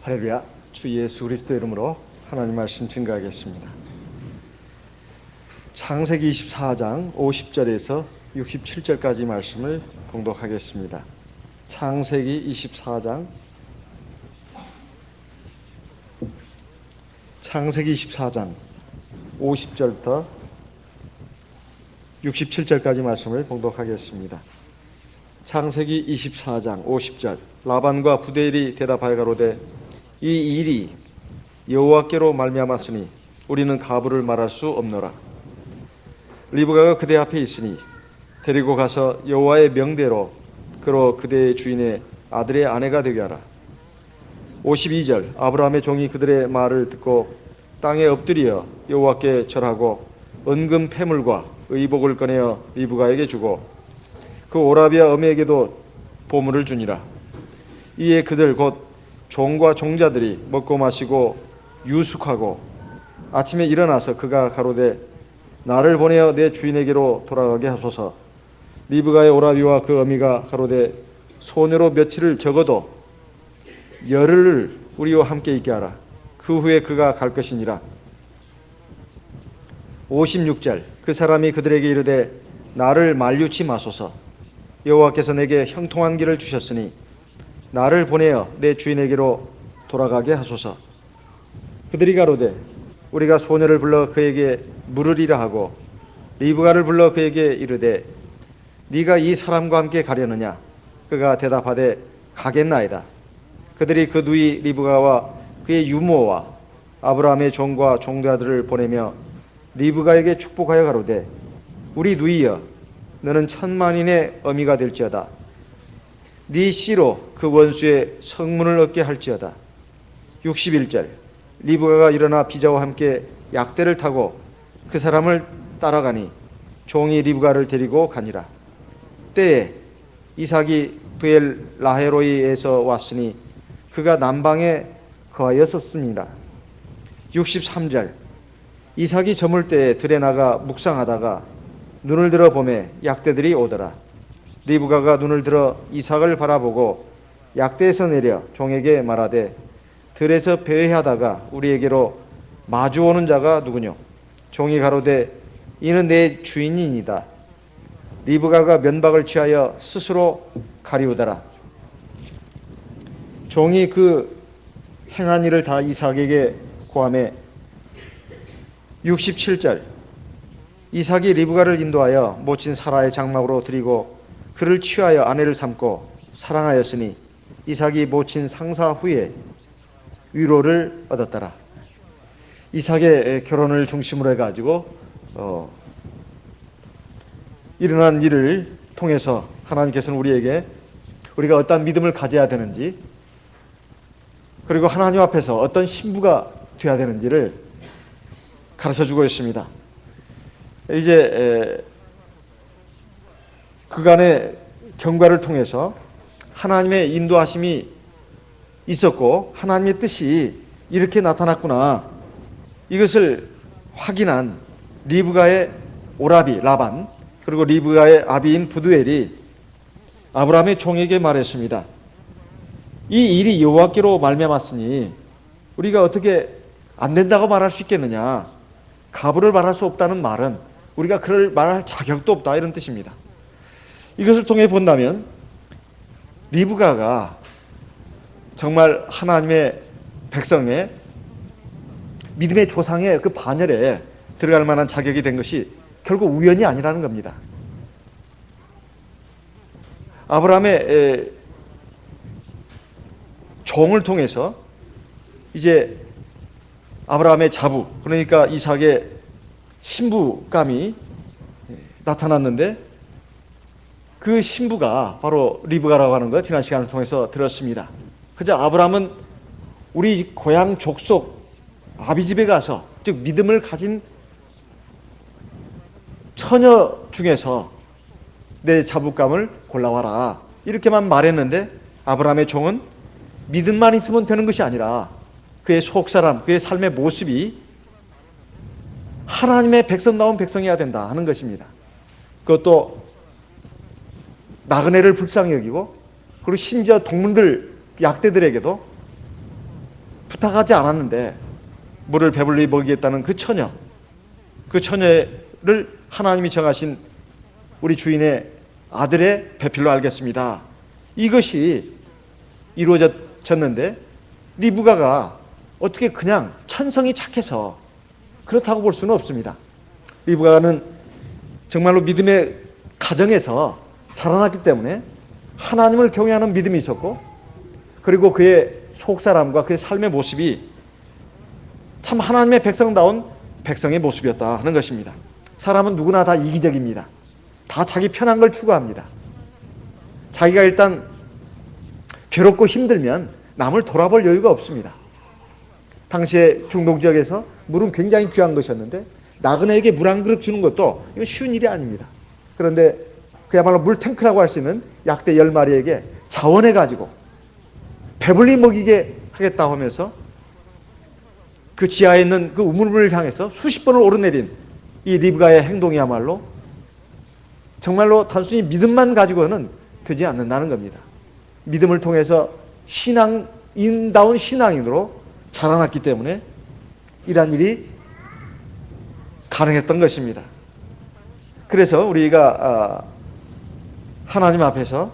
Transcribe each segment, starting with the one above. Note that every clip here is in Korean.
할렐루야. 주 예수 그리스도 이름으로 하나님 말씀 증거하겠습니다. 창세기 24장 50절에서 67절까지 말씀을 봉독하겠습니다. 창세기 24장 50절부터 67절까지 말씀을 봉독하겠습니다. 창세기 24장 50절. 라반과 부데엘이 대답하여 가로되 이 일이 여호와께로 말미암았으니 우리는 가부를 말할 수 없노라. 리브가가 그대 앞에 있으니 데리고 가서 여호와의 명대로 그로 그대의 주인의 아들의 아내가 되게 하라. 52절. 아브라함의 종이 그들의 말을 듣고 땅에 엎드려 여호와께 절하고 은금 패물과 의복을 꺼내어 리브가에게 주고 그 오라비아 어미에게도 보물을 주니라. 이에 그들 곧 종과 종자들이 먹고 마시고 유숙하고 아침에 일어나서 그가 가로되 나를 보내어 내 주인에게로 돌아가게 하소서. 리브가의 오라비와 그 어미가 가로되 소녀로 며칠을 적어도 열흘을 우리와 함께 있게 하라. 그 후에 그가 갈 것이니라. 56절. 그 사람이 그들에게 이르되 나를 만류치 마소서. 여호와께서 내게 형통한 길을 주셨으니 나를 보내어 내 주인에게로 돌아가게 하소서. 그들이 가로되 우리가 소녀를 불러 그에게 물으리라 하고 리브가를 불러 그에게 이르되 네가 이 사람과 함께 가려느냐? 그가 대답하되 가겠나이다. 그들이 그 누이 리브가와 그의 유모와 아브라함의 종과 종자들을 보내며 리브가에게 축복하여 가로되 우리 누이여 너는 천만인의 어미가 될지어다. 네 씨로 그 원수의 성문을 얻게 할지어다. 61절. 리브가가 일어나 비자와 함께 약대를 타고 그 사람을 따라가니 종이 리브가를 데리고 가니라. 때에 이삭이 브엘 라헤로이에서 왔으니 그가 남방에 거하였었습니다. 63절. 이삭이 저물 때에 들에 나가 묵상하다가 눈을 들어 보매 약대들이 오더라. 리브가가 눈을 들어 이삭을 바라보고 약대에서 내려 종에게 말하되 들에서 배회하다가 우리에게로 마주오는 자가 누구뇨? 종이 가로되 이는 내 주인이니이다. 리브가가 면박을 취하여 스스로 가리우더라. 종이 그 행한 일을 다 이삭에게 고하매 67절. 이삭이 리브가를 인도하여 모친 사라의 장막으로 들이고 그를 취하여 아내를 삼고 사랑하였으니 이삭이 모친 상사 후에 위로를 얻었더라. 이삭의 결혼을 중심으로 해가지고 일어난 일을 통해서 하나님께서는 우리에게 우리가 어떤 믿음을 가져야 되는지 그리고 하나님 앞에서 어떤 신부가 되어야 되는지를 가르쳐주고 있습니다. 이제 그간의 경과를 통해서 하나님의 인도하심이 있었고 하나님의 뜻이 이렇게 나타났구나. 이것을 확인한 리브가의 오라비 라반 그리고 리브가의 아비인 부두엘이 아브라함의 종에게 말했습니다. 이 일이 여호와께로 말미암았으니 우리가 어떻게 안 된다고 말할 수 있겠느냐. 가부를 말할 수 없다는 말은 우리가 그를 말할 자격도 없다 이런 뜻입니다. 이것을 통해 본다면 리브가가 정말 하나님의 백성의 믿음의 조상의 그 반열에 들어갈 만한 자격이 된 것이 결국 우연이 아니라는 겁니다. 아브라함의 종을 통해서 이제 아브라함의 자부 그러니까 이삭의 신부감이 나타났는데 그 신부가 바로 리브가라고 하는 거 지난 시간을 통해서 들었습니다. 그저 아브라함은 우리 고향 족속 아비 집에 가서 즉 믿음을 가진 처녀 중에서 내 자부감을 골라와라 이렇게만 말했는데 아브라함의 종은 믿음만 있으면 되는 것이 아니라 그의 속사람 그의 삶의 모습이 하나님의 백성다운 백성이어야 된다 하는 것입니다. 그것도 나그네를 불쌍히 여기고 그리고 심지어 동문들 약대들에게도 부탁하지 않았는데 물을 배불리 먹이겠다는 그 처녀를 하나님이 정하신 우리 주인의 아들의 배필로 알겠습니다. 이것이 이루어졌는데 리브가가 어떻게 그냥 천성이 착해서 그렇다고 볼 수는 없습니다. 리브가는 정말로 믿음의 가정에서 자라났기 때문에 하나님을 경외하는 믿음이 있었고, 그리고 그의 속사람과 그의 삶의 모습이 참 하나님의 백성다운 백성의 모습이었다 하는 것입니다. 사람은 누구나 다 이기적입니다. 다 자기 편한 걸 추구합니다. 자기가 일단 괴롭고 힘들면 남을 돌아볼 여유가 없습니다. 당시에 중동 지역에서 물은 굉장히 귀한 것이었는데 나그네에게 물 한 그릇 주는 것도 이거 쉬운 일이 아닙니다. 그런데 그야말로 물 탱크라고 할 수 있는 약대 10마리에게 자원해가지고 배불리 먹이게 하겠다고 하면서 그 지하에 있는 그 우물을 향해서 수십 번을 오르내린 이 리브가의 행동이야말로 정말로 단순히 믿음만 가지고는 되지 않는다는 겁니다. 믿음을 통해서 신앙인다운 신앙인으로 자라났기 때문에 이러한 일이 가능했던 것입니다. 그래서 우리가 하나님 앞에서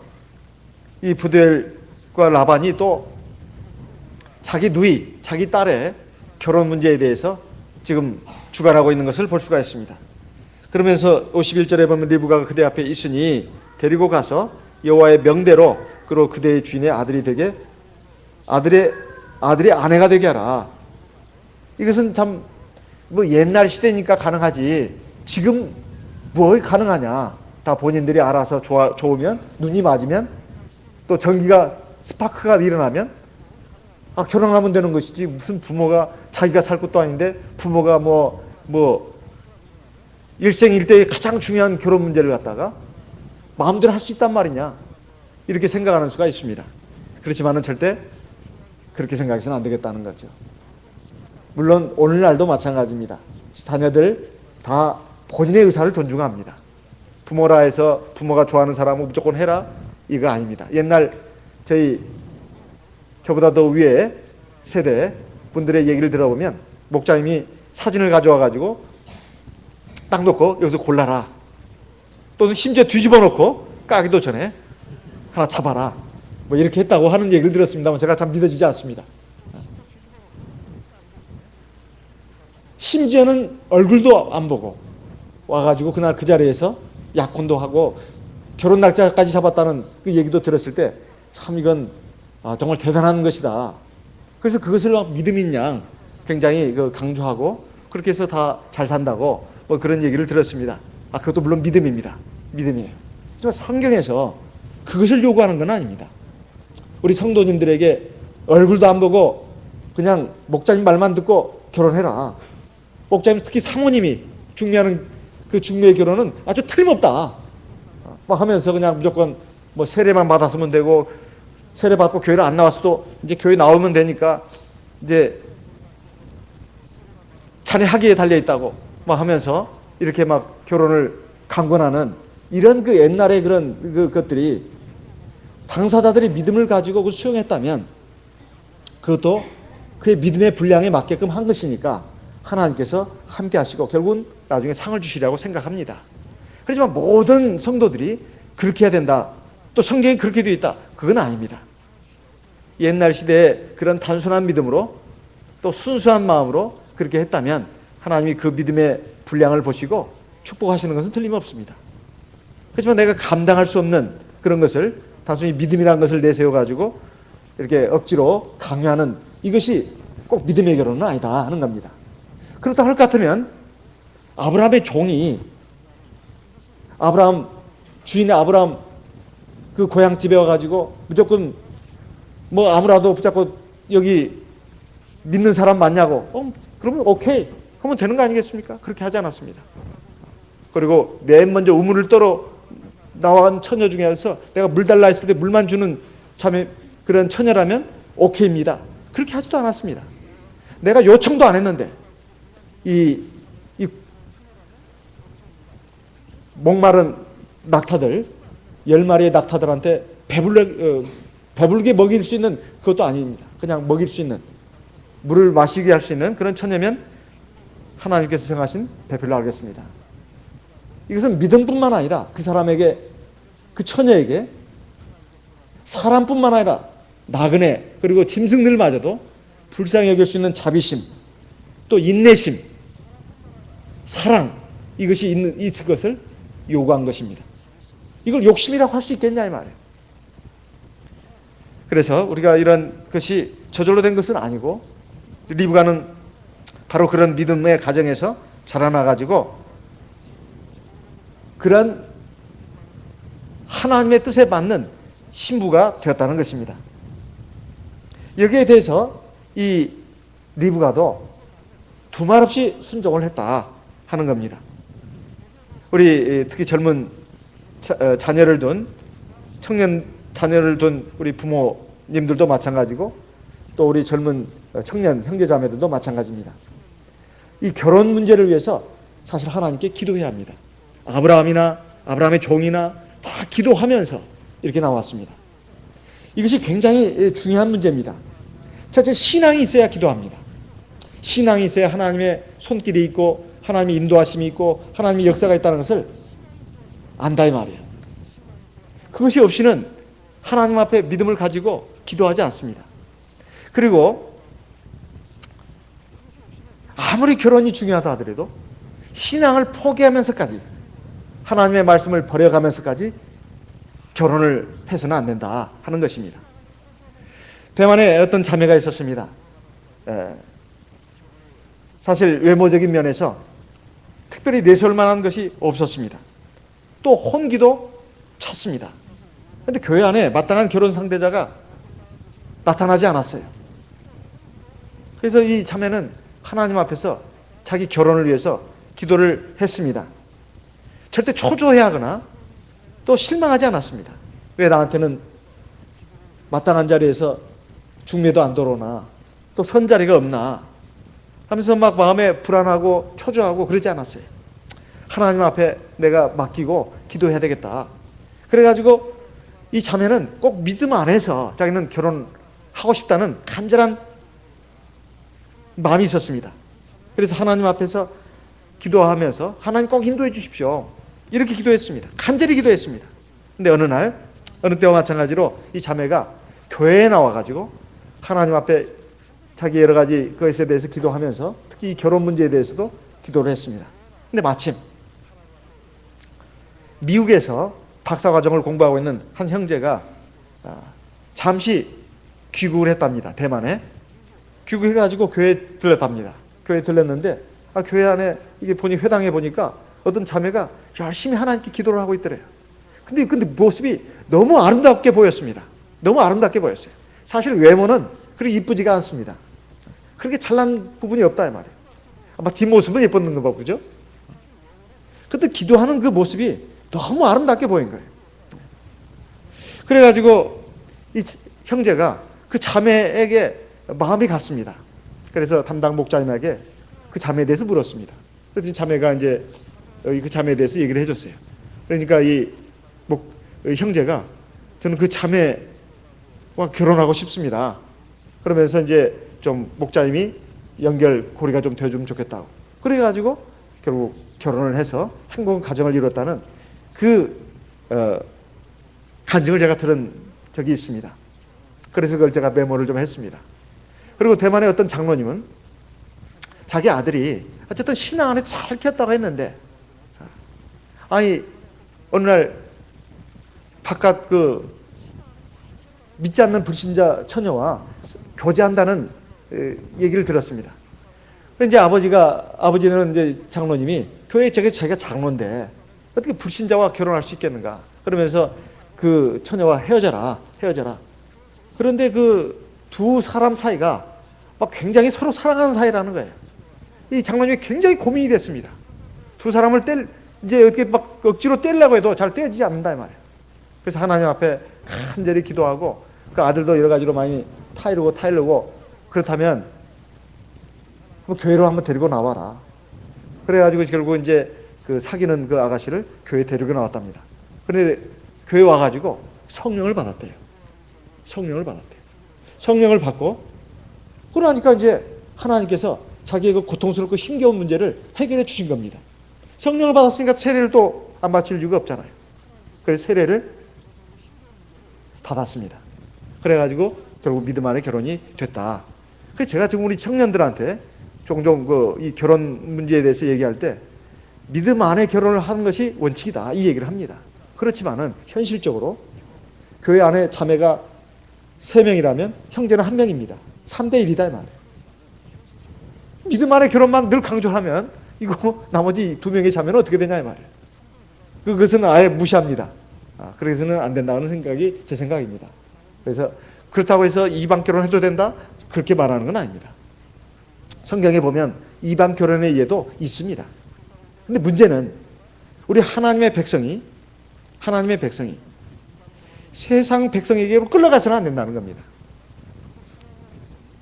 이 부두엘과 라반이 또 자기 누이, 자기 딸의 결혼 문제에 대해서 지금 주관하고 있는 것을 볼 수가 있습니다. 그러면서 51절에 보면 리브가가 그대 앞에 있으니 데리고 가서 여호와의 명대로 그리고 그대의 주인의 아들이 되게 아들의 아내가 되게 하라. 이것은 참 뭐 옛날 시대니까 가능하지 지금 뭐 가능하냐. 다 본인들이 알아서 좋으면 눈이 맞으면 또 전기가 스파크가 일어나면 결혼하면 되는 것이지 무슨 부모가 자기가 살 것도 아닌데 부모가 뭐 일생일대의 가장 중요한 결혼 문제를 갖다가 마음대로 할 수 있단 말이냐 이렇게 생각하는 수가 있습니다. 그렇지만은 절대 그렇게 생각해서는 안 되겠다는 거죠. 물론 오늘날도 마찬가지입니다. 자녀들 다 본인의 의사를 존중합니다. 부모라 해서 부모가 좋아하는 사람은 무조건 해라 이거 아닙니다. 옛날 저보다 더 위에 세대 분들의 얘기를 들어보면 목사님이 사진을 가져와 가지고 딱 놓고 여기서 골라라, 또는 심지어 뒤집어 놓고 까기도 전에 하나 잡아라 뭐 이렇게 했다고 하는 얘기를 들었습니다만 제가 참 믿어지지 않습니다. 심지어는 얼굴도 안 보고 와가지고 그날 그 자리에서 약혼도 하고 결혼 날짜까지 잡았다는 그 얘기도 들었을 때 참 이건 정말 대단한 것이다. 그래서 그것을 막 믿음인 양 굉장히 강조하고 그렇게 해서 다 잘 산다고 뭐 그런 얘기를 들었습니다. 그것도 물론 믿음입니다. 믿음이에요. 하지만 성경에서 그것을 요구하는 건 아닙니다. 우리 성도님들에게 얼굴도 안 보고 그냥 목자님 말만 듣고 결혼해라. 목자님 특히 사모님이 중매하는 그 중매의 결혼은 아주 틀림없다 막 하면서 그냥 무조건 뭐 세례만 받았으면 되고 세례 받고 교회를 안 나왔어도 이제 교회 나오면 되니까 이제 자네 학위에 달려 있다고 막 하면서 이렇게 막 결혼을 강권하는 이런 그 옛날의 그런 것들이 당사자들의 믿음을 가지고 그걸 수용했다면 그것도 그의 믿음의 분량에 맞게끔 한 것이니까 하나님께서 함께 하시고 결국은 나중에 상을 주시리라고 생각합니다. 그렇지만 모든 성도들이 그렇게 해야 된다, 또 성경이 그렇게 되어 있다, 그건 아닙니다. 옛날 시대에 그런 단순한 믿음으로 또 순수한 마음으로 그렇게 했다면 하나님이 그 믿음의 분량을 보시고 축복하시는 것은 틀림없습니다. 그렇지만 내가 감당할 수 없는 그런 것을 단순히 믿음이라는 것을 내세워가지고 이렇게 억지로 강요하는 이것이 꼭 믿음의 결혼은 아니다 하는 겁니다. 그렇다 할 것 같으면 아브라함의 종이 주인의 아브라함 그 고향집에 와가지고 무조건 뭐 아무라도 붙잡고 여기 믿는 사람 맞냐고 그러면 오케이 하면 되는 거 아니겠습니까? 그렇게 하지 않았습니다. 그리고 맨 먼저 우물을 떠러 나간 처녀 중에서 내가 물 달라 했을 때 물만 주는 참에 그런 처녀라면 오케이입니다. 그렇게 하지도 않았습니다. 내가 요청도 안 했는데 이 목마른 낙타들 10마리의 낙타들한테 배불게 먹일 수 있는 그것도 아닙니다. 그냥 먹일 수 있는 물을 마시게 할 수 있는 그런 처녀면 하나님께서 정하신 배필로 알겠습니다. 이것은 믿음뿐만 아니라 그 사람에게, 그 처녀에게 사람뿐만 아니라 나그네 그리고 짐승들마저도 불쌍히 여길 수 있는 자비심, 또 인내심, 사랑, 이것이 있을 것을 요구한 것입니다. 이걸 욕심이라고 할 수 있겠냐 이 말이에요. 그래서 우리가 이런 것이 저절로 된 것은 아니고 리브가는 바로 그런 믿음의 가정에서 자라나가지고 그런 하나님의 뜻에 맞는 신부가 되었다는 것입니다. 여기에 대해서 이 리브가도 두말 없이 순종을 했다 하는 겁니다. 우리 특히 젊은 자녀를 둔 청년 자녀를 둔 우리 부모님들도 마찬가지고 또 우리 젊은 청년 형제자매들도 마찬가지입니다. 이 결혼 문제를 위해서 사실 하나님께 기도해야 합니다. 아브라함이나 아브라함의 종이나 다 기도하면서 이렇게 나왔습니다. 이것이 굉장히 중요한 문제입니다. 첫째, 신앙이 있어야 기도합니다. 신앙이 있어야 하나님의 손길이 있고 하나님의 인도하심이 있고 하나님의 역사가 있다는 것을 안다 이 말이에요. 그것이 없이는 하나님 앞에 믿음을 가지고 기도하지 않습니다. 그리고 아무리 결혼이 중요하다 하더라도 신앙을 포기하면서까지 하나님의 말씀을 버려가면서까지 결혼을 해서는 안 된다 하는 것입니다. 대만에 어떤 자매가 있었습니다. 사실 외모적인 면에서 특별히 내세울 만한 것이 없었습니다. 또 혼기도 찼습니다. 그런데 교회 안에 마땅한 결혼 상대자가 나타나지 않았어요. 그래서 이 자매는 하나님 앞에서 자기 결혼을 위해서 기도를 했습니다. 절대 초조해하거나 또 실망하지 않았습니다. 왜 나한테는 마땅한 자리에서 중매도 안 들어오나 또 선 자리가 없나 하면서 막 마음에 불안하고 초조하고 그러지 않았어요. 하나님 앞에 내가 맡기고 기도해야 되겠다. 그래가지고 이 자매는 꼭 믿음 안에서 자기는 결혼하고 싶다는 간절한 마음이 있었습니다. 그래서 하나님 앞에서 기도하면서 하나님 꼭 인도해 주십시오. 이렇게 기도했습니다. 간절히 기도했습니다. 근데 어느 날, 어느 때와 마찬가지로 이 자매가 교회에 나와가지고 하나님 앞에 자기 여러 가지 것에 대해서 기도하면서 특히 이 결혼 문제에 대해서도 기도를 했습니다. 근데 마침 미국에서 박사과정을 공부하고 있는 한 형제가 잠시 귀국을 했답니다. 대만에. 귀국해가지고 교회에 들렀답니다. 교회에 들렀는데 교회 안에 이게 회당에 보니까 어떤 자매가 열심히 하나님께 기도를 하고 있더래요. 근데 모습이 너무 아름답게 보였습니다. 너무 아름답게 보였어요. 사실 외모는 그렇게 이쁘지가 않습니다. 그렇게 잘난 부분이 없다 이 말이에요. 아마 뒷모습은 예뻤는 거 봐, 그죠? 근데 기도하는 그 모습이 너무 아름답게 보인 거예요. 그래가지고 이 형제가 그 자매에게 마음이 갔습니다. 그래서 담당 목자님에게 그 자매에 대해서 물었습니다. 그래서 자매가 이제 그 자매에 대해서 얘기를 해줬어요. 그러니까 이 형제가 저는 그 자매와 결혼하고 싶습니다. 그러면서 이제 좀 목자님이 연결고리가 좀 되어주면 좋겠다고. 그래가지고 결국 결혼을 해서 행복한 가정을 이뤘다는 그 간증을 제가 들은 적이 있습니다. 그래서 그걸 제가 메모를 좀 했습니다. 그리고 대만의 어떤 장로님은 자기 아들이 어쨌든 신앙 안에 잘 켰다고 했는데 어느 날 바깥 믿지 않는 불신자 처녀와 교제한다는 얘기를 들었습니다. 이제 아버지는 이제 장로님이 교회에 자기가 장로인데 어떻게 불신자와 결혼할 수 있겠는가? 그러면서 그 처녀와 헤어져라. 그런데 그 두 사람 사이가 막 굉장히 서로 사랑하는 사이라는 거예요. 이 장로님이 굉장히 고민이 됐습니다. 두 사람을 이제 어떻게 막 억지로 떼려고 해도 잘 떼지지 않는다 이 말이에요. 그래서 하나님 앞에 간절히 기도하고 그 아들도 여러 가지로 많이 타이르고 그렇다면 교회로 한번 데리고 나와라. 그래가지고 결국 이제 그 사귀는 그 아가씨를 교회 데리고 나왔답니다. 그런데 교회 와가지고 성령을 받았대요. 성령을 받고 그러니까 이제 하나님께서 자기의 그 고통스럽고 힘겨운 문제를 해결해 주신 겁니다. 성령을 받았으니까 세례를 또 안 바칠 이유가 없잖아요. 그래서 세례를 받았습니다. 그래가지고 결국 믿음 안에 결혼이 됐다. 그래서 제가 지금 우리 청년들한테 종종 이 결혼 문제에 대해서 얘기할 때 믿음 안에 결혼을 하는 것이 원칙이다 이 얘기를 합니다. 그렇지만은 현실적으로 교회 안에 자매가 3명이라면 형제는 1명입니다. 3대 1이다 이 말이에요. 믿음 안에 결혼만 늘 강조하면 이거 나머지 2명의 자매는 어떻게 되냐 이 말이에요. 그것은 아예 무시합니다. 그래서는 안 된다는 생각이 제 생각입니다. 그래서 그렇다고 해서 이방 결혼해도 된다? 그렇게 말하는 건 아닙니다. 성경에 보면 이방 결혼의 예도 있습니다. 근데 문제는 우리 하나님의 백성이 세상 백성에게 끌려가서는 안 된다는 겁니다.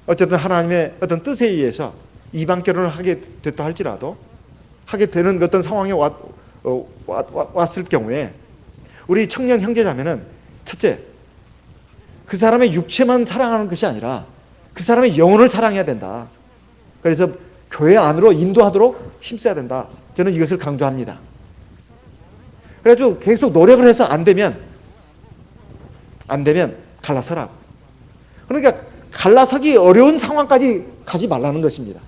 어쨌든 하나님의 어떤 뜻에 의해서 이방 결혼을 하게 됐다 할지라도 하게 되는 어떤 상황에 왔을 경우에 우리 청년 형제자매는 첫째, 그 사람의 육체만 사랑하는 것이 아니라 그 사람의 영혼을 사랑해야 된다. 그래서 교회 안으로 인도하도록 힘써야 된다. 저는 이것을 강조합니다. 그래가지고 계속 노력을 해서 안 되면 갈라서라고. 그러니까 갈라서기 어려운 상황까지 가지 말라는 것입니다.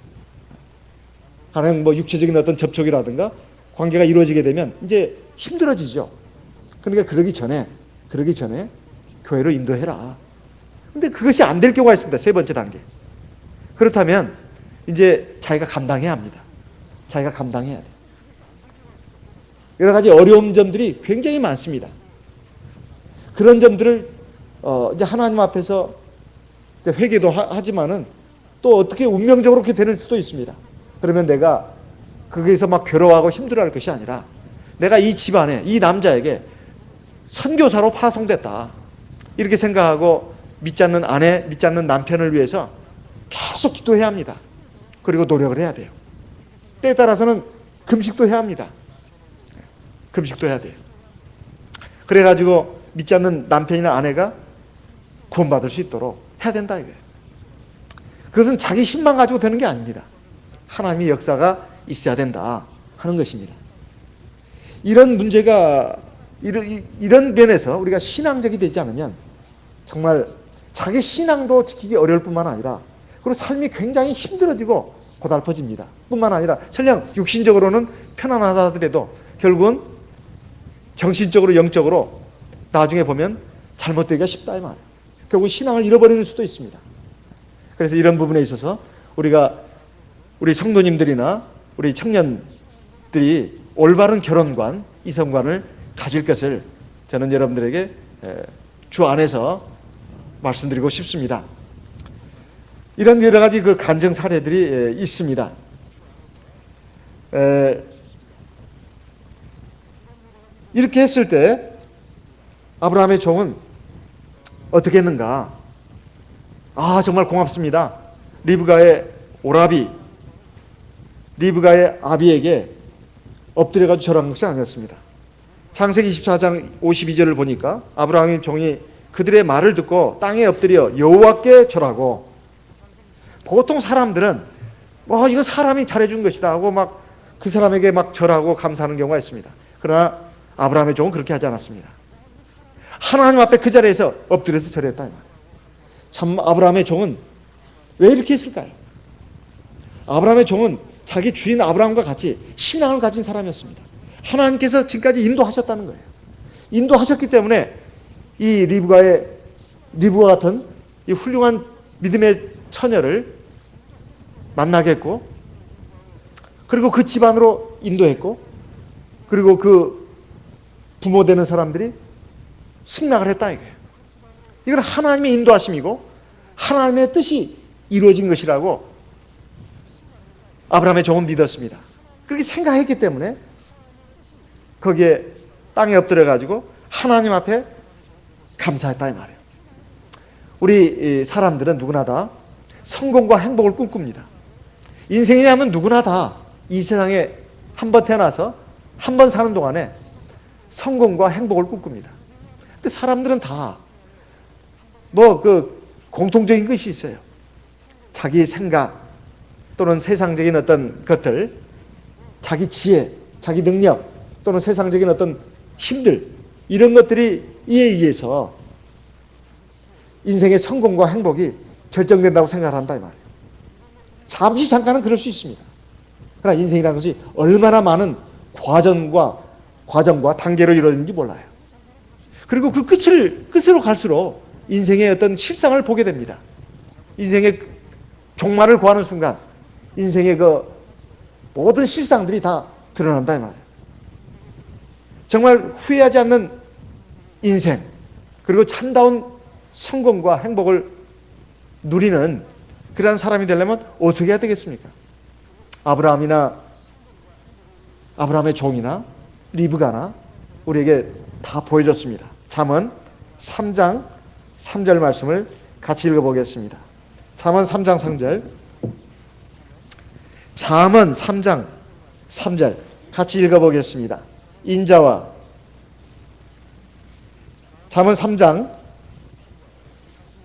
가령 육체적인 어떤 접촉이라든가 관계가 이루어지게 되면 이제 힘들어지죠. 그러니까 그러기 전에 교회로 인도해라. 근데 그것이 안 될 경우가 있습니다. 3번째 단계. 그렇다면 이제 자기가 감당해야 합니다. 자기가 감당해야 돼. 여러 가지 어려운 점들이 굉장히 많습니다. 그런 점들을 이제 하나님 앞에서 회개도 하지만은 또 어떻게 운명적으로 그렇게 되는 수도 있습니다. 그러면 내가 거기에서 막 괴로워하고 힘들어할 것이 아니라 내가 이 집안에 이 남자에게 선교사로 파송됐다 이렇게 생각하고 믿지 않는 아내, 믿지 않는 남편을 위해서 계속 기도해야 합니다. 그리고 노력을 해야 돼요. 때에 따라서는 금식도 해야 합니다. 금식도 해야 돼요. 그래가지고 믿지 않는 남편이나 아내가 구원받을 수 있도록 해야 된다 이거예요. 그것은 자기 힘만 가지고 되는 게 아닙니다. 하나님의 역사가 있어야 된다 하는 것입니다. 이런 문제가 이런 면에서 우리가 신앙적이 되지 않으면 정말 자기 신앙도 지키기 어려울 뿐만 아니라 그리고 삶이 굉장히 힘들어지고 고달퍼집니다. 뿐만 아니라 설령 육신적으로는 편안하다 하더라도 결국은 정신적으로 영적으로 나중에 보면 잘못되기가 쉽다 이 말이에요. 결국 신앙을 잃어버리는 수도 있습니다. 그래서 이런 부분에 있어서 우리 성도님들이나 우리 청년들이 올바른 결혼관, 이성관을 가질 것을 저는 여러분들에게 주 안에서 말씀드리고 싶습니다. 이런 여러 가지 그 간증 사례들이 있습니다. 이렇게 했을 때 아브라함의 종은 어떻게 했는가? 정말 고맙습니다. 리브가의 아비에게 엎드려가지고 절한 것이 아니었습니다. 창세기 24장 52절을 보니까 아브라함의 종이 그들의 말을 듣고 땅에 엎드려 여호와께 절하고, 보통 사람들은 이거 사람이 잘해준 것이다 하고 막 그 사람에게 막 절하고 감사하는 경우가 있습니다. 그러나 아브라함의 종은 그렇게 하지 않았습니다. 하나님 앞에 그 자리에서 엎드려서 절했다. 참 아브라함의 종은 왜 이렇게 했을까요? 아브라함의 종은 자기 주인 아브라함과 같이 신앙을 가진 사람이었습니다. 하나님께서 지금까지 인도하셨다는 거예요. 인도하셨기 때문에 이 리브가 같은 이 훌륭한 믿음의 처녀를 만나겠고, 그리고 그 집안으로 인도했고, 그리고 그 부모 되는 사람들이 승낙을 했다 이거예요. 이건 하나님의 인도하심이고 하나님의 뜻이 이루어진 것이라고 아브라함의 종은 믿었습니다. 그렇게 생각했기 때문에 거기에 땅에 엎드려 가지고 하나님 앞에 감사했다 이 말이에요. 우리 사람들은 누구나 다 성공과 행복을 꿈꿉니다. 인생이라면 누구나 다 이 세상에 한 번 태어나서 한 번 사는 동안에 성공과 행복을 꿈꿉니다. 근데 사람들은 다 공통적인 것이 있어요. 자기의 생각, 또는 세상적인 어떤 것들, 자기 지혜, 자기 능력 또는 세상적인 어떤 힘들, 이런 것들이 이에 의해서 인생의 성공과 행복이 결정된다고 생각을 한다 이 말이에요. 잠시 잠깐은 그럴 수 있습니다. 그러나 인생이라는 것이 얼마나 많은 과정과 단계로 이루어지는지 몰라요. 그리고 그 끝으로 갈수록 인생의 어떤 실상을 보게 됩니다. 인생의 종말을 구하는 순간 인생의 그 모든 실상들이 다 드러난다 이 말이에요. 정말 후회하지 않는 인생, 그리고 참다운 성공과 행복을 누리는 그러한 사람이 되려면 어떻게 해야 되겠습니까? 아브라함의 종이나 리브가나 우리에게 다 보여줬습니다. 잠언 3장 3절 말씀을 같이 읽어보겠습니다. 잠언 3장 3절. 잠언 3장 3절 같이 읽어보겠습니다. 잠언 3장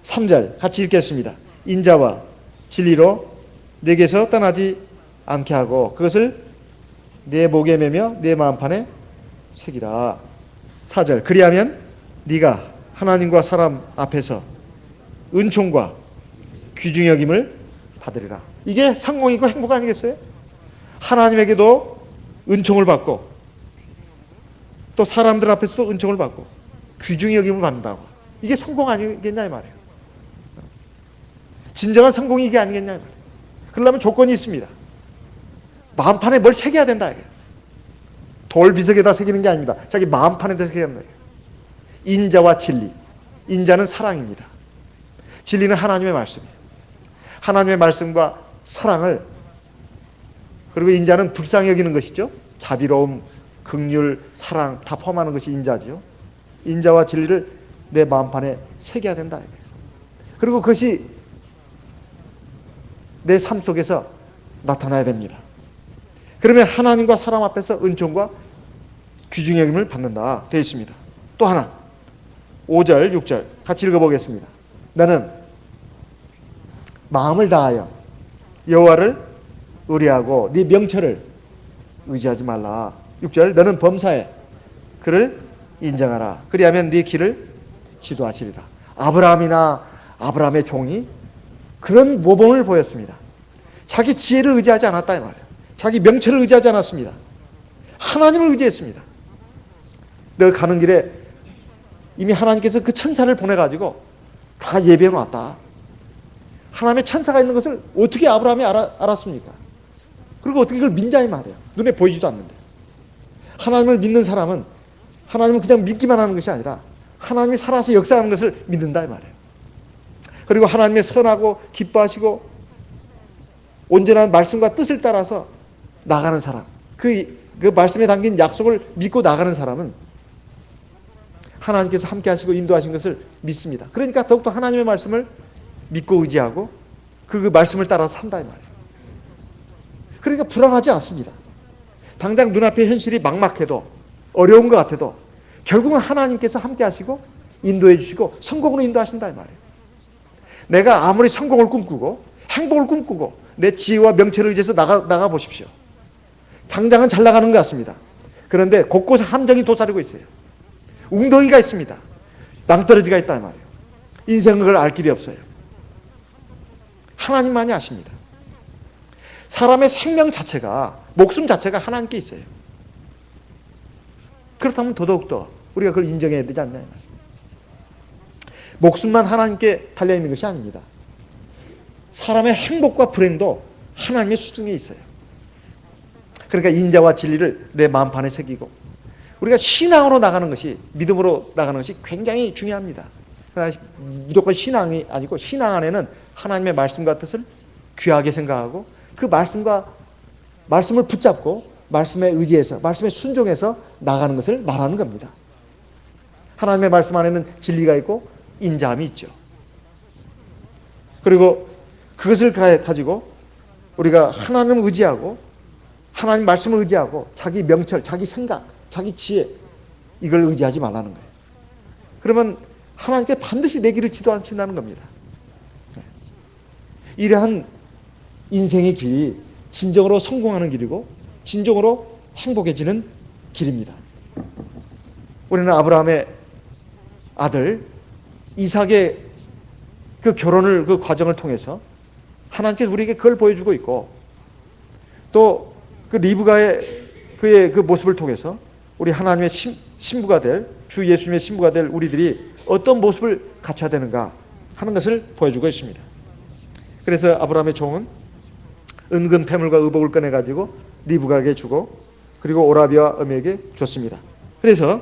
3절 같이 읽겠습니다. 인자와 진리로 내게서 떠나지 않게 하고 그것을 내 목에 매며 내 마음판에 새기라. 4절. 그리하면 네가 하나님과 사람 앞에서 은총과 귀중히 여김을 받으리라. 이게 성공이고 행복 아니겠어요? 하나님에게도 은총을 받고 또 사람들 앞에서도 은총을 받고 귀중히 여김을 받는다고. 이게 성공 아니겠냐 이 말이에요. 진정한 성공이 이게 아니겠냐 이 말이에요. 그러려면 조건이 있습니다. 마음판에 뭘 새겨야 된다 이게. 돌 비석에다 새기는 게 아닙니다. 자기 마음판에다 새겨야 된다. 인자와 진리. 인자는 사랑입니다. 진리는 하나님의 말씀이에요. 하나님의 말씀과 사랑을, 그리고 인자는 불쌍히 여기는 것이죠. 자비로움, 긍휼, 사랑 다 포함하는 것이 인자죠. 인자와 진리를 내 마음판에 새겨야 된다. 그리고 그것이 내 삶 속에서 나타나야 됩니다. 그러면 하나님과 사람 앞에서 은총과 귀중히 여김을 받는다 되어 있습니다. 또 하나 5절 6절 같이 읽어보겠습니다. 너는 마음을 다하여 여호와를 의뢰하고 네 명철을 의지하지 말라. 6절. 너는 범사에 그를 인정하라. 그리하면 네 길을 지도하시리라. 아브라함의 종이 그런 모범을 보였습니다. 자기 지혜를 의지하지 않았다 이 말이에요. 자기 명철을 의지하지 않았습니다. 하나님을 의지했습니다. 늘 가는 길에 이미 하나님께서 그 천사를 보내가지고 다 예배해 놨다. 하나님의 천사가 있는 것을 어떻게 아브라함이 알았습니까? 그리고 어떻게 그걸 믿냐 이 말이에요. 눈에 보이지도 않는데. 하나님을 믿는 사람은 하나님을 그냥 믿기만 하는 것이 아니라 하나님이 살아서 역사하는 것을 믿는다 이 말이에요. 그리고 하나님의 선하고 기뻐하시고 온전한 말씀과 뜻을 따라서 나가는 사람, 그 말씀에 담긴 약속을 믿고 나가는 사람은 하나님께서 함께 하시고 인도하신 것을 믿습니다. 그러니까 더욱더 하나님의 말씀을 믿고 의지하고 그 말씀을 따라 산다 이 말이에요. 그러니까 불안하지 않습니다. 당장 눈앞의 현실이 막막해도 어려운 것 같아도 결국은 하나님께서 함께 하시고 인도해 주시고 성공으로 인도하신다 이 말이에요. 내가 아무리 성공을 꿈꾸고 행복을 꿈꾸고 내 지혜와 명철을 의지해서 나가 보십시오. 당장은 잘 나가는 것 같습니다. 그런데 곳곳에 함정이 도사리고 있어요. 웅덩이가 있습니다. 낭떠러지가 있다 이 말이에요. 인생은 그걸 알 길이 없어요. 하나님만이 아십니다. 사람의 생명 자체가, 목숨 자체가 하나님께 있어요. 그렇다면 더더욱더 우리가 그걸 인정해야 되지 않나요? 목숨만 하나님께 달려있는 것이 아닙니다. 사람의 행복과 불행도 하나님의 수중에 있어요. 그러니까 인자와 진리를 내 마음판에 새기고 우리가 신앙으로 나가는 것이, 믿음으로 나가는 것이 굉장히 중요합니다. 무조건 신앙이 아니고 신앙 안에는 하나님의 말씀과 뜻을 귀하게 생각하고 그 말씀을 붙잡고 말씀에 의지해서, 말씀에 순종해서 나가는 것을 말하는 겁니다. 하나님의 말씀 안에는 진리가 있고 인자함이 있죠. 그리고 그것을 가지고 우리가 하나님을 의지하고 하나님 말씀을 의지하고 자기 명철, 자기 생각, 자기 지혜 이걸 의지하지 말라는 거예요. 그러면 하나님께 반드시 내 길을 지도하신다는 겁니다. 이러한 인생의 길이 진정으로 성공하는 길이고 진정으로 행복해지는 길입니다. 우리는 아브라함의 아들 이삭의 그 결혼을 그 과정을 통해서 하나님께서 우리에게 그걸 보여주고 있고 또 그 리브가의 그의 그 모습을 통해서 우리 하나님의 신부가 될 주 예수님의 신부가 될 우리들이 어떤 모습을 갖춰야 되는가 하는 것을 보여주고 있습니다. 그래서 아브라함의 종은 은근 패물과 의복을 꺼내가지고 리브가에게 주고 그리고 오라비와 어미에게 줬습니다. 그래서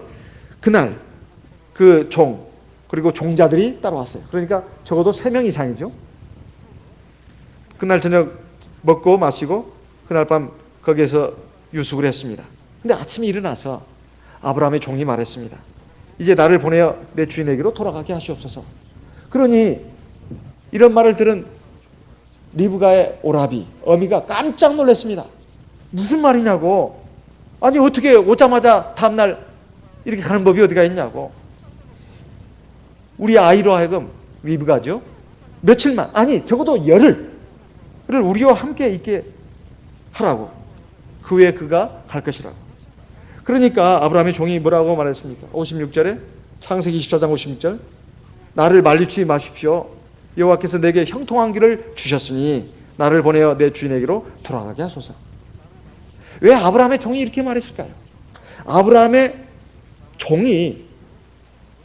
그날 그 종 그리고 종자들이 따라왔어요. 그러니까 적어도 3명 이상이죠. 그날 저녁 먹고 마시고 그날 밤 거기에서 유숙을 했습니다. 근데 아침에 일어나서 아브라함의 종이 말했습니다. 이제 나를 보내어 내 주인에게로 돌아가게 하시옵소서. 그러니 이런 말을 들은 리브가의 오라비 어미가 깜짝 놀랐습니다. 무슨 말이냐고. 아니 어떻게 오자마자 다음날 이렇게 가는 법이 어디가 있냐고. 우리 아이로 하여금 리브가죠. 며칠만 아니 적어도 열흘을 우리와 함께 있게 하라고. 그 후에 그가 갈 것이라고. 그러니까 아브라함의 종이 뭐라고 말했습니까? 56절에 창세기 24장 56절 나를 만류치 마십시오. 여호와께서 내게 형통한 길을 주셨으니 나를 보내어 내 주인에게로 돌아가게 하소서. 왜 아브라함의 종이 이렇게 말했을까요? 아브라함의 종이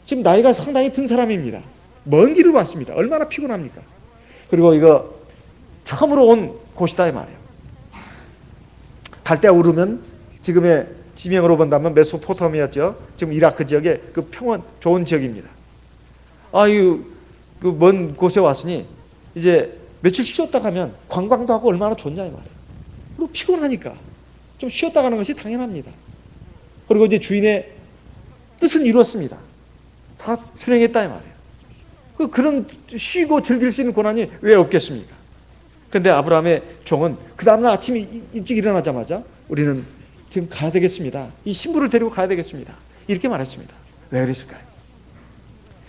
지금 나이가 상당히 든 사람입니다. 먼 길을 왔습니다. 얼마나 피곤합니까? 그리고 이거 처음으로 온 곳이다 이 말이에요. 갈대아 우르면 지금의 지명으로 본다면 메소포타미아죠. 지금 이라크 지역의 그 평원 좋은 지역입니다. 아유 그 먼 곳에 왔으니 이제 며칠 쉬었다 가면 관광도 하고 얼마나 좋냐 이 말이에요. 그리고 피곤하니까 좀 쉬었다 가는 것이 당연합니다. 그리고 이제 주인의 뜻은 이루었습니다. 다 준행했다 이 말이에요. 그런 쉬고 즐길 수 있는 권한이 왜 없겠습니까? 그런데 아브라함의 종은 그 다음날 아침에 일찍 일어나자마자 우리는 지금 가야 되겠습니다. 이 신부를 데리고 가야 되겠습니다. 이렇게 말했습니다. 왜 그랬을까요?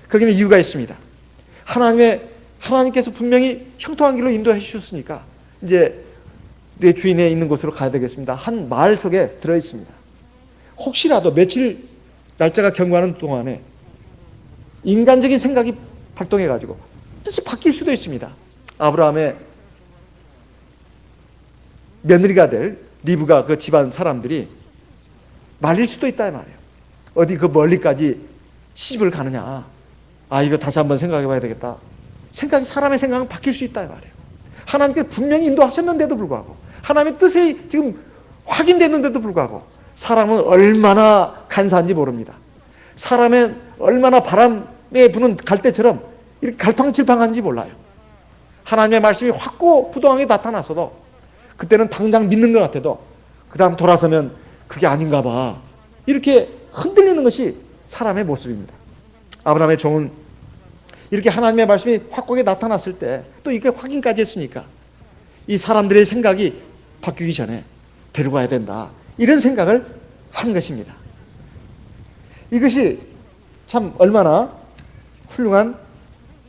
거기는 이유가 있습니다. 하나님께서 분명히 형통한 길로 인도해 주셨으니까 이제 내 주인에 있는 곳으로 가야 되겠습니다. 한 마을 속에 들어 있습니다. 혹시라도 며칠 날짜가 경과하는 동안에 인간적인 생각이 발동해가지고 뜻이 바뀔 수도 있습니다. 아브라함의 며느리가 될 리브가 그 집안 사람들이 말릴 수도 있다 이 말이에요. 어디 그 멀리까지 시집을 가느냐. 아 이거 다시 한번 생각해 봐야 되겠다. 사람의 생각은 바뀔 수 있다 이 말이에요. 하나님께서 분명히 인도하셨는데도 불구하고 하나님의 뜻이 지금 확인됐는데도 불구하고 사람은 얼마나 간사한지 모릅니다. 사람은 얼마나 바람에 부는 갈대처럼 이렇게 갈팡질팡한지 몰라요. 하나님의 말씀이 확고부동하게 나타나서도 그때는 당장 믿는 것 같아도 그 다음 돌아서면 그게 아닌가 봐. 이렇게 흔들리는 것이 사람의 모습입니다. 아브라함의 종은 이렇게 하나님의 말씀이 확고하게 나타났을 때 또 이렇게 확인까지 했으니까 이 사람들의 생각이 바뀌기 전에 데려가야 된다. 이런 생각을 한 것입니다. 이것이 참 얼마나 훌륭한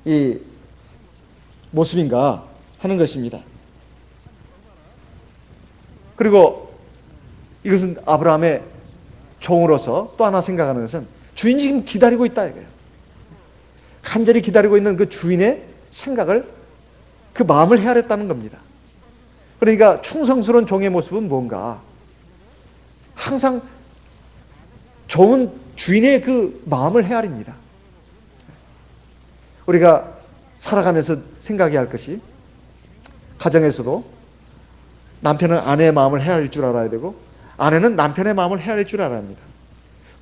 이 모습인가 하는 것입니다. 그리고 이것은 아브라함의 종으로서 또 하나 생각하는 것은 주인이 지금 기다리고 있다 이거예요. 간절히 기다리고 있는 그 주인의 생각을 그 마음을 헤아렸다는 겁니다. 그러니까 충성스러운 종의 모습은 뭔가 항상 종은 주인의 그 마음을 헤아립니다. 우리가 살아가면서 생각해야 할 것이 가정에서도 남편은 아내의 마음을 헤아릴 줄 알아야 되고 아내는 남편의 마음을 헤아릴 줄 알아야 합니다.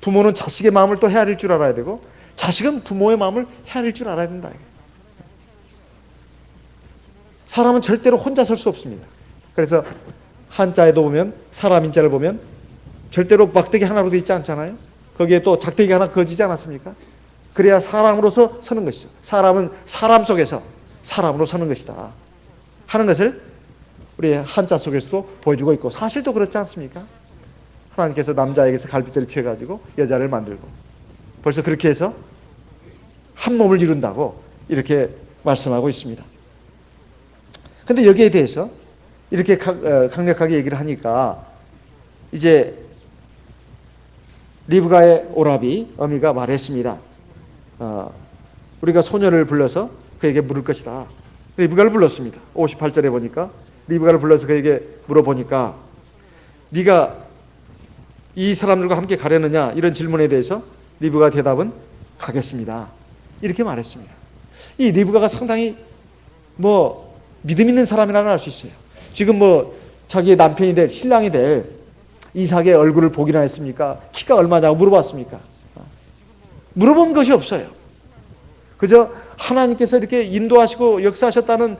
부모는 자식의 마음을 또 헤아릴 줄 알아야 되고 자식은 부모의 마음을 헤아릴 줄 알아야 된다. 사람은 절대로 혼자 설 수 없습니다. 그래서 한자에도 보면 사람 인자를 보면 절대로 막대기 하나로 되어 있지 않잖아요. 거기에 또 작대기 하나 그어지지 않았습니까? 그래야 사람으로서 서는 것이죠. 사람은 사람 속에서 사람으로 서는 것이다 하는 것을 우리 한자 속에서도 보여주고 있고 사실도 그렇지 않습니까? 하나님께서 남자에게서 갈빗대를 취해가지고 여자를 만들고 벌써 그렇게 해서 한 몸을 이룬다고 이렇게 말씀하고 있습니다. 그런데 여기에 대해서 이렇게 강력하게 얘기를 하니까 이제 리브가의 오라비 어미가 말했습니다. 우리가 소녀를 불러서 그에게 물을 것이다. 리브가를 불렀습니다. 58절에 보니까 리브가를 불러서 그에게 물어보니까 네가 이 사람들과 함께 가려느냐 이런 질문에 대해서 리브가 대답은 가겠습니다. 이렇게 말했습니다. 이 리브가가 상당히 믿음 있는 사람이라는 알 수 있어요. 지금 자기의 남편이 될 신랑이 될 이삭의 얼굴을 보기나 했습니까? 키가 얼마냐고 물어봤습니까? 물어본 것이 없어요. 그저 하나님께서 이렇게 인도하시고 역사하셨다는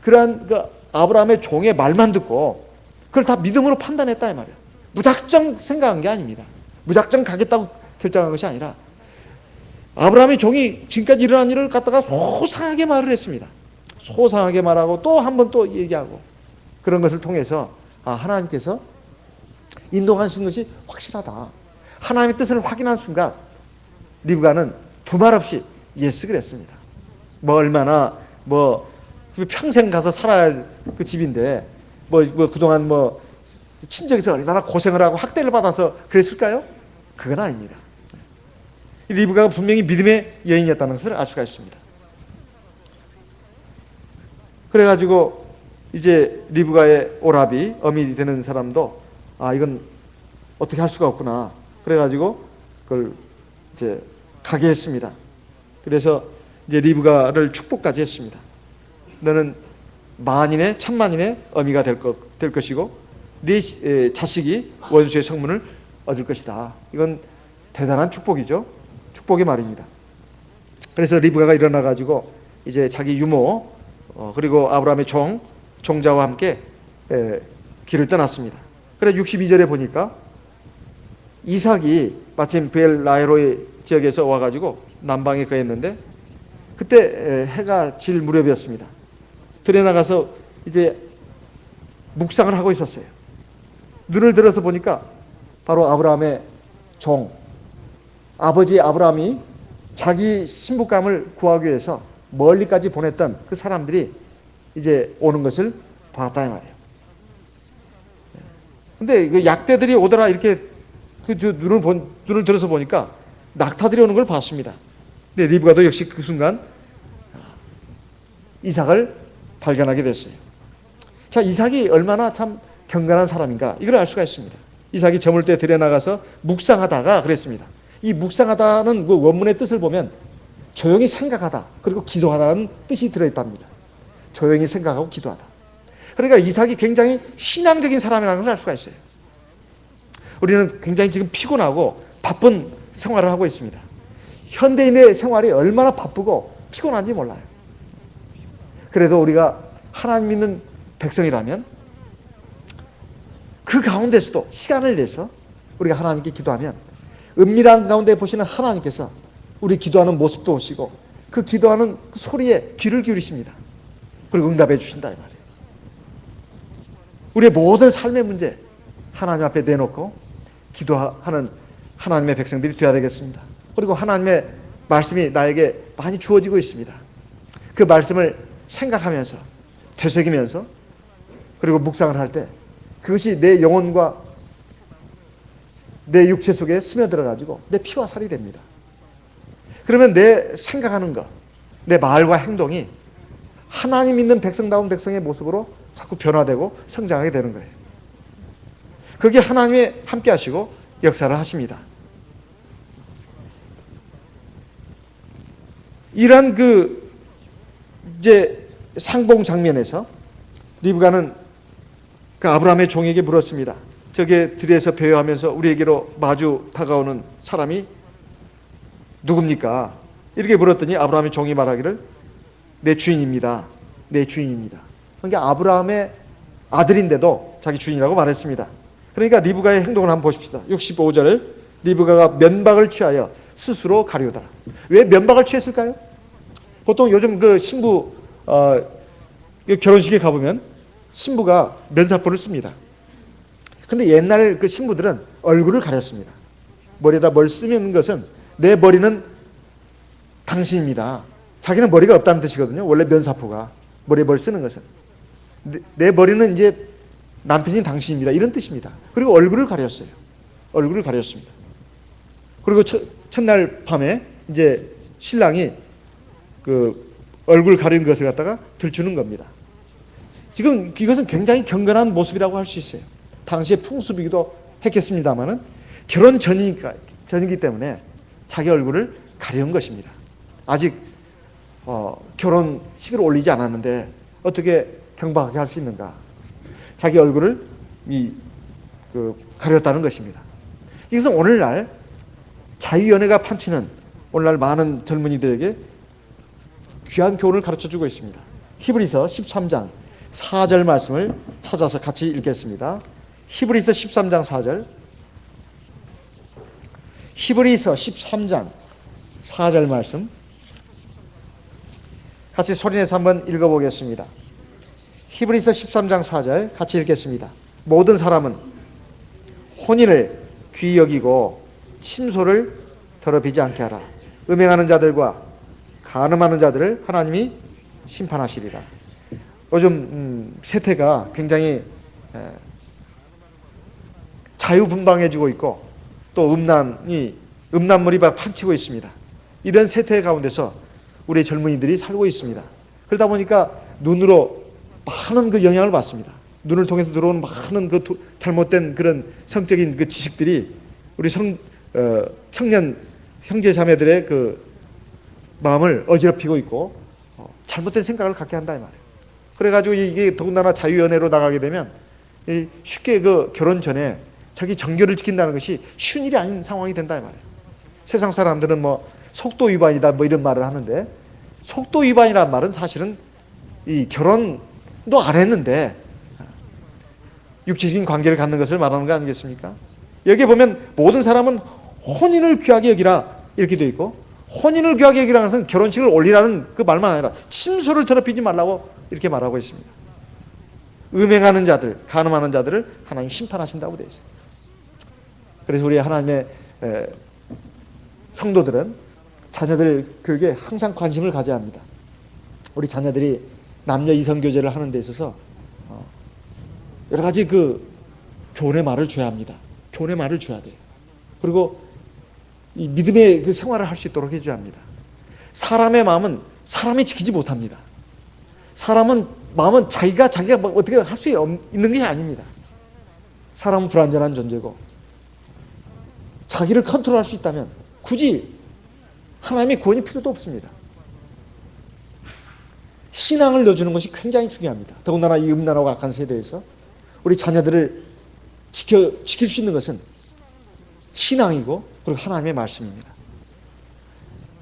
그러한 아브라함의 종의 말만 듣고 그걸 다 믿음으로 판단했다 이 말이에요. 무작정 생각한 게 아닙니다. 무작정 가겠다고 결정한 것이 아니라 아브라함의 종이 지금까지 일어난 일을 갖다가 소상하게 말을 했습니다. 소상하게 말하고 또 한 번 또 얘기하고 그런 것을 통해서 하나님께서 인도하신 것이 확실하다. 하나님의 뜻을 확인한 순간 리브가는 두말 없이 예스 그랬습니다. 얼마나 평생 가서 살아야 할 그 집인데 그동안 친정에서 얼마나 고생을 하고 학대를 받아서 그랬을까요? 그건 아닙니다. 리브가가 분명히 믿음의 여인이었다는 것을 알 수가 있습니다. 그래가지고 이제 리브가의 오라비 어미 되는 사람도 이건 어떻게 할 수가 없구나. 그래가지고 그걸 이제 가게 했습니다. 그래서 이제 리브가를 축복까지 했습니다. 너는 만인의 천만인의 어미가 될 것이고 네 자식이 원수의 성문을 얻을 것이다. 이건 대단한 축복이죠. 축복의 말입니다. 그래서 리브가가 일어나가지고 이제 자기 유모 그리고 아브라함의 종자와 함께 길을 떠났습니다. 그래 62절에 보니까 이삭이 마침 벨라헤로이 지역에서 와가지고 남방에 거했는데 그때 해가 질 무렵이었습니다. 들에 나가서 이제 묵상을 하고 있었어요. 눈을 들어서 보니까 바로 아브라함의 종 아버지 아브라함이 자기 신부감을 구하기 위해서 멀리까지 보냈던 그 사람들이 이제 오는 것을 봤다 이 말이에요. 근데 그 약대들이 오더라 이렇게 눈을 들어서 보니까 낙타들이 오는 걸 봤습니다. 근데 리브가도 역시 그 순간 이삭을 발견하게 됐어요. 자, 이삭이 얼마나 참 경건한 사람인가 이걸 알 수가 있습니다. 이삭이 저물 때 들에 나가서 묵상하다가 그랬습니다. 이 묵상하다는 그 원문의 뜻을 보면 조용히 생각하다 그리고 기도하다는 뜻이 들어있답니다. 조용히 생각하고 기도하다. 그러니까 이삭이 굉장히 신앙적인 사람이라는 걸 알 수가 있어요. 우리는 굉장히 지금 피곤하고 바쁜 생활을 하고 있습니다. 현대인의 생활이 얼마나 바쁘고 피곤한지 몰라요. 그래도 우리가 하나님 믿는 백성이라면 그 가운데서도 시간을 내서 우리가 하나님께 기도하면 은밀한 가운데 보시는 하나님께서 우리 기도하는 모습도 오시고 그 기도하는 그 소리에 귀를 기울이십니다. 그리고 응답해 주신다 이 말이에요. 우리의 모든 삶의 문제 하나님 앞에 내놓고 기도하는 하나님의 백성들이 되어야 되겠습니다. 그리고 하나님의 말씀이 나에게 많이 주어지고 있습니다. 그 말씀을 생각하면서 되새기면서 그리고 묵상을 할 때 그것이 내 영혼과 내 육체 속에 스며들어가지고 내 피와 살이 됩니다. 그러면 내 생각하는 것, 내 말과 행동이 하나님 있는 백성다운 백성의 모습으로 자꾸 변화되고 성장하게 되는 거예요. 그게 하나님이 함께 하시고 역사를 하십니다. 이런 이제 상봉 장면에서 리브가는 그 아브라함의 종에게 물었습니다. 저게 들에서 배회하면서 우리에게로 마주 다가오는 사람이 누굽니까? 이렇게 물었더니 아브라함의 종이 말하기를 내 주인입니다. 내 주인입니다. 그러니까 아브라함의 아들인데도 자기 주인이라고 말했습니다. 그러니까 리브가의 행동을 한번 보십시다. 65절 리브가가 면박을 취하여 스스로 가려다. 왜 면박을 취했을까요? 보통 요즘 그 신부 결혼식에 가보면 신부가 면사포를 씁니다. 근데 옛날 그 신부들은 얼굴을 가렸습니다. 머리에다 뭘 쓰는 것은 내 머리는 당신입니다. 자기는 머리가 없다는 뜻이거든요. 원래 면사포가 머리에 뭘 쓰는 것은 내 머리는 이제 남편이 당신입니다. 이런 뜻입니다. 그리고 얼굴을 가렸어요. 얼굴을 가렸습니다. 그리고 첫날 밤에 이제 신랑이 그 얼굴 가린 것을 갖다가 들추는 겁니다. 지금 이것은 굉장히 경건한 모습이라고 할 수 있어요. 당시의 풍습이기도 했겠습니다만은 결혼 전이기 때문에 자기 얼굴을 가려운 것입니다. 아직 결혼식을 올리지 않았는데 어떻게 경박하게 할 수 있는가? 자기 얼굴을 가렸다는 것입니다. 이것은 오늘날 자유연애가 판치는 오늘날 많은 젊은이들에게 귀한 교훈을 가르쳐주고 있습니다. 히브리서 13장 4절 말씀을 찾아서 같이 읽겠습니다. 히브리서 13장 4절. 히브리서 13장 4절 말씀 같이 소리내서 한번 읽어보겠습니다. 히브리서 13장 4절 같이 읽겠습니다. 모든 사람은 혼인을 귀히 여기고 침소를 더럽히지 않게 하라. 음행하는 자들과 간음하는 자들을 하나님이 심판하시리라. 요즘 세태가 굉장히 자유분방해지고 있고 또 음란물이 판치고 있습니다. 이런 세태 가운데서 우리 젊은이들이 살고 있습니다. 그러다 보니까 눈으로 많은 그 영향을 받습니다. 눈을 통해서 들어오는 많은 그 잘못된 그런 성적인 그 지식들이 우리 청년 형제 자매들의 그 마음을 어지럽히고 있고 잘못된 생각을 갖게 한다 이 말이에요. 그래가지고 이게 더군다나 자유연애로 나가게 되면 쉽게 그 결혼 전에 자기 정결을 지킨다는 것이 쉬운 일이 아닌 상황이 된다 이 말이에요. 세상 사람들은 뭐 속도 위반이다 뭐 이런 말을 하는데 속도 위반이라는 말은 사실은 이 결혼도 안 했는데 육체적인 관계를 갖는 것을 말하는 거 아니겠습니까? 여기에 보면 모든 사람은 혼인을 귀하게 여기라 이렇게 되어 있고 혼인을 귀하게 여기라는 것은 결혼식을 올리라는 그 말만 아니라 침소를 더럽히지 말라고 이렇게 말하고 있습니다. 음행하는 자들, 간음하는 자들을 하나님 심판하신다고 되어 있어요. 그래서 우리 하나님의 성도들은 자녀들 교육에 항상 관심을 가져야 합니다. 우리 자녀들이 남녀 이성 교제를 하는 데 있어서 여러 가지 그 교훈의 말을 줘야 합니다. 교훈의 말을 줘야 돼요. 그리고 이 믿음의 그 생활을 할 수 있도록 해줘야 합니다. 사람의 마음은 사람이 지키지 못합니다. 마음은 자기가 어떻게 할 수 있는 게 아닙니다. 사람은 불완전한 존재고 자기를 컨트롤할 수 있다면 굳이 하나님의 구원이 필요도 없습니다. 신앙을 넣어주는 것이 굉장히 중요합니다. 더군다나 이 음란하고 악한 세대에서 우리 자녀들을 지킬 수 있는 것은 신앙이고 그리고 하나님의 말씀입니다.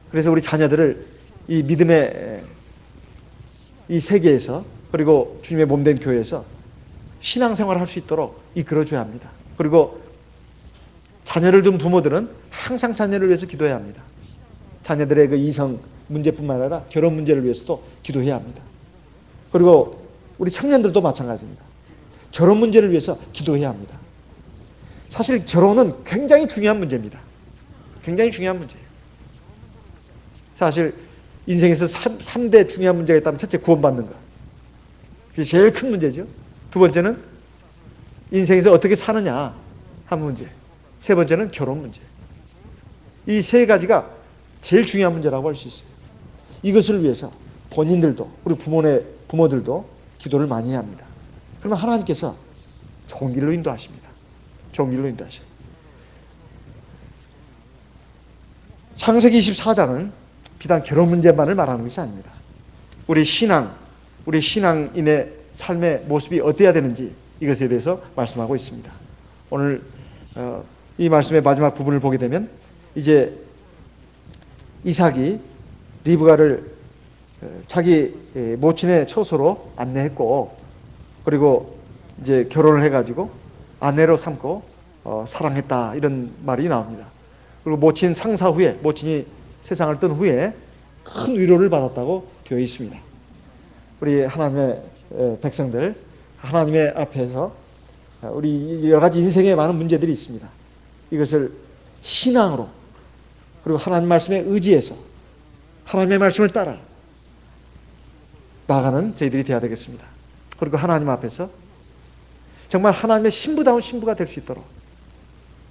그래서 우리 자녀들을 이 믿음의 이 세계에서 그리고 주님의 몸된 교회에서 신앙생활을 할 수 있도록 이끌어줘야 합니다. 그리고 자녀를 둔 부모들은 항상 자녀를 위해서 기도해야 합니다. 자녀들의 그 이성 문제뿐만 아니라 결혼 문제를 위해서도 기도해야 합니다. 그리고 우리 청년들도 마찬가지입니다. 결혼 문제를 위해서 기도해야 합니다. 사실 결혼은 굉장히 중요한 문제입니다. 굉장히 중요한 문제예요. 사실 인생에서 3대 중요한 문제가 있다면 첫째 구원받는 것. 그게 제일 큰 문제죠. 두 번째는 인생에서 어떻게 사느냐 한 문제. 세 번째는 결혼 문제. 이 세 가지가 제일 중요한 문제라고 할 수 있어요. 이것을 위해서 본인들도 우리 부모들도 기도를 많이 해야 합니다. 그러면 하나님께서 좋은 길로 인도하십니다. 좋은 길로 인도하셔요. 창세기 24장은 비단 결혼 문제만을 말하는 것이 아닙니다. 우리 신앙인의 삶의 모습이 어때야 되는지 이것에 대해서 말씀하고 있습니다. 오늘 이 말씀의 마지막 부분을 보게 되면 이제 이삭이 리브가를 자기 모친의 처소로 안내했고 그리고 이제 결혼을 해가지고 아내로 삼고 사랑했다 이런 말이 나옵니다. 그리고 모친 상사 후에 모친이 세상을 뜬 후에 큰 위로를 받았다고 되어 있습니다. 우리 하나님의 백성들 하나님의 앞에서 우리 여러 가지 인생에 많은 문제들이 있습니다. 이것을 신앙으로 그리고 하나님 말씀에 의지해서 하나님의 말씀을 따라 나아가는 저희들이 되어야 되겠습니다. 그리고 하나님 앞에서 정말 하나님의 신부다운 신부가 될 수 있도록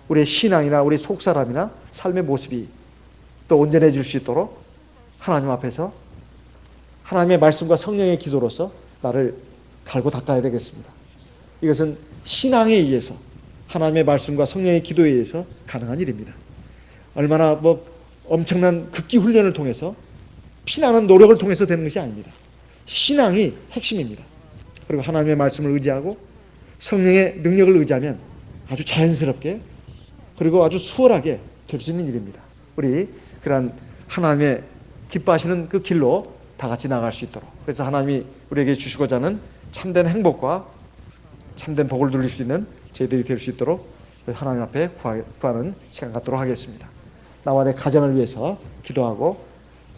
우리의 신앙이나 우리 속사람이나 삶의 모습이 또 온전해질 수 있도록 하나님 앞에서 하나님의 말씀과 성령의 기도로서 나를 갈고 닦아야 되겠습니다. 이것은 신앙에 의해서 하나님의 말씀과 성령의 기도에 의해서 가능한 일입니다. 얼마나 엄청난 극기 훈련을 통해서 피나는 노력을 통해서 되는 것이 아닙니다. 신앙이 핵심입니다. 그리고 하나님의 말씀을 의지하고 성령의 능력을 의지하면 아주 자연스럽게 그리고 아주 수월하게 될 수 있는 일입니다. 우리 그런 하나님의 기뻐하시는 그 길로 다 같이 나갈 수 있도록, 그래서 하나님이 우리에게 주시고자 하는 참된 행복과 참된 복을 누릴 수 있는 저희들이 될 수 있도록 하나님 앞에 구하는 시간 갖도록 하겠습니다. 나와 내 가정을 위해서 기도하고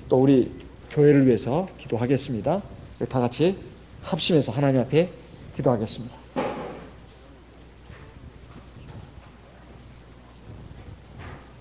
또 우리 교회를 위해서 기도하겠습니다. 다 같이 합심해서 하나님 앞에 기도하겠습니다.